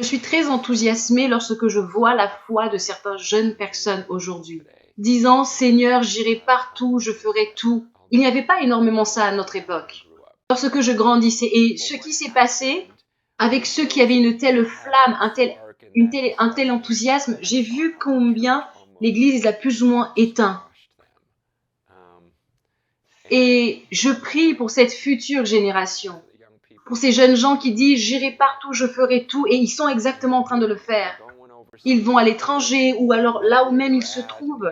Je suis très enthousiasmée lorsque je vois la foi de certaines jeunes personnes aujourd'hui, disant Seigneur, j'irai partout, je ferai tout. Il n'y avait pas énormément ça à notre époque. Lorsque je grandissais, et ce qui s'est passé avec ceux qui avaient une telle flamme, un tel enthousiasme, j'ai vu combien l'Église les a plus ou moins éteints. Et je prie pour cette future génération, pour ces jeunes gens qui disent j'irai partout, je ferai tout, et ils sont exactement en train de le faire. Ils vont à l'étranger ou alors là où même ils se trouvent,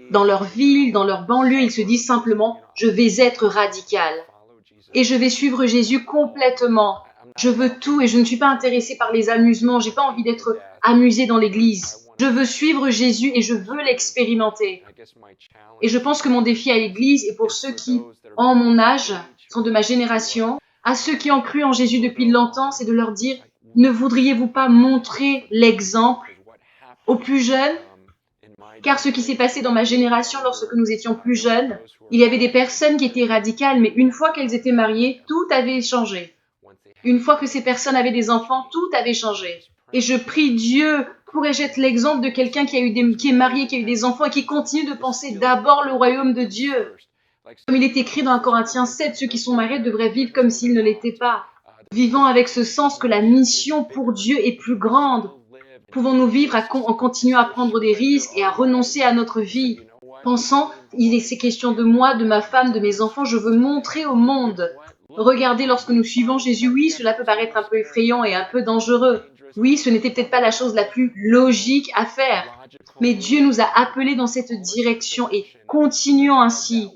dans leur ville, dans leur banlieue, ils se disent simplement je vais être radical et je vais suivre Jésus complètement. Je veux tout et je ne suis pas intéressée par les amusements, j'ai pas envie d'être amusée dans l'église. Je veux suivre Jésus et je veux l'expérimenter. Et je pense que mon défi à l'église et pour ceux qui, en mon âge, sont de ma génération, à ceux qui ont cru en Jésus depuis longtemps, c'est de leur dire, ne voudriez-vous pas montrer l'exemple aux plus jeunes? Car ce qui s'est passé dans ma génération lorsque nous étions plus jeunes, il y avait des personnes qui étaient radicales, mais une fois qu'elles étaient mariées, tout avait changé. Une fois que ces personnes avaient des enfants, tout avait changé. Et je prie Dieu, pourrais-je être l'exemple de quelqu'un qui est marié, qui a eu des enfants et qui continue de penser d'abord le royaume de Dieu. Comme il est écrit dans 1 Corinthiens 7, ceux qui sont mariés devraient vivre comme s'ils ne l'étaient pas, vivant avec ce sens que la mission pour Dieu est plus grande. Pouvons-nous vivre en continuant à prendre des risques et à renoncer à notre vie, pensant, c'est question de moi, de ma femme, de mes enfants, je veux montrer au monde. Regardez, lorsque nous suivons Jésus, oui, cela peut paraître un peu effrayant et un peu dangereux. Oui, ce n'était peut-être pas la chose la plus logique à faire. Mais Dieu nous a appelés dans cette direction et continuons ainsi.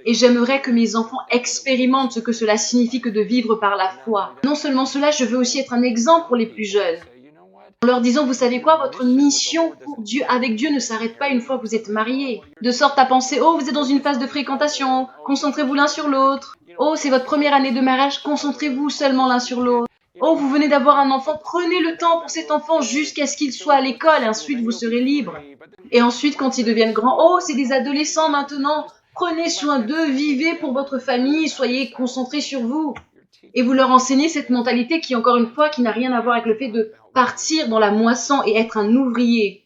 Et j'aimerais que mes enfants expérimentent ce que cela signifie que de vivre par la foi. Non seulement cela, je veux aussi être un exemple pour les plus jeunes. En leur disant, vous savez quoi, votre mission pour Dieu, avec Dieu ne s'arrête pas une fois que vous êtes mariés. De sorte à penser, oh, vous êtes dans une phase de fréquentation, concentrez-vous l'un sur l'autre. Oh, c'est votre première année de mariage, concentrez-vous seulement l'un sur l'autre. Oh, vous venez d'avoir un enfant, prenez le temps pour cet enfant jusqu'à ce qu'il soit à l'école, et ensuite vous serez libre. Et ensuite, quand ils deviennent grands, oh, c'est des adolescents maintenant, prenez soin d'eux, vivez pour votre famille, soyez concentrés sur vous. Et vous leur enseignez cette mentalité qui, encore une fois, qui n'a rien à voir avec le fait de partir dans la moisson et être un ouvrier.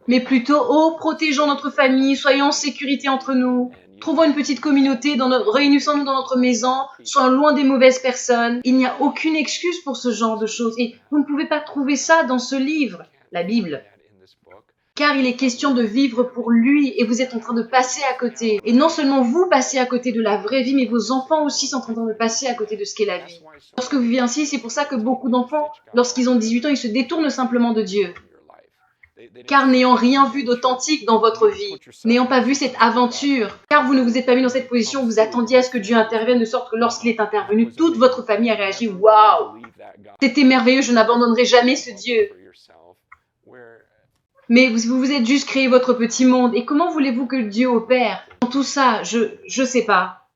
Mais plutôt, oh, protégeons notre famille, soyons en sécurité entre nous, trouvons une petite communauté, réunissons-nous dans notre maison, soyons loin des mauvaises personnes. Il n'y a aucune excuse pour ce genre de choses. Et vous ne pouvez pas trouver ça dans ce livre, la Bible. Car il est question de vivre pour lui et vous êtes en train de passer à côté. Et non seulement vous passez à côté de la vraie vie, mais vos enfants aussi sont en train de passer à côté de ce qu'est la vie. Lorsque vous vivez ainsi, c'est pour ça que beaucoup d'enfants, lorsqu'ils ont 18 ans, ils se détournent simplement de Dieu. Car n'ayant rien vu d'authentique dans votre vie, n'ayant pas vu cette aventure, car vous ne vous êtes pas mis dans cette position où vous attendiez à ce que Dieu intervienne, de sorte que lorsqu'il est intervenu, toute votre famille a réagi « Waouh, c'était merveilleux, je n'abandonnerai jamais ce Dieu ». Mais vous vous êtes juste créé votre petit monde. Et comment voulez-vous que Dieu opère? Dans tout ça, je sais pas.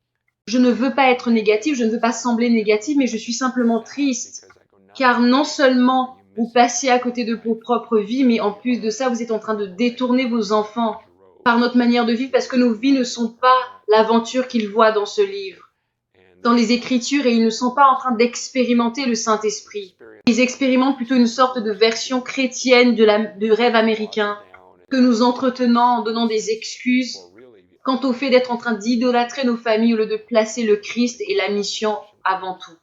Je ne veux pas être négative, je ne veux pas sembler négative, mais je suis simplement triste. Car non seulement vous passez à côté de vos propres vies, mais en plus de ça, vous êtes en train de détourner vos enfants par notre manière de vivre, parce que nos vies ne sont pas l'aventure qu'ils voient dans ce livre, dans les Écritures, et ils ne sont pas en train d'expérimenter le Saint-Esprit. Ils expérimentent plutôt une sorte de version chrétienne du rêve américain que nous entretenons en donnant des excuses quant au fait d'être en train d'idolâtrer nos familles au lieu de placer le Christ et la mission avant tout.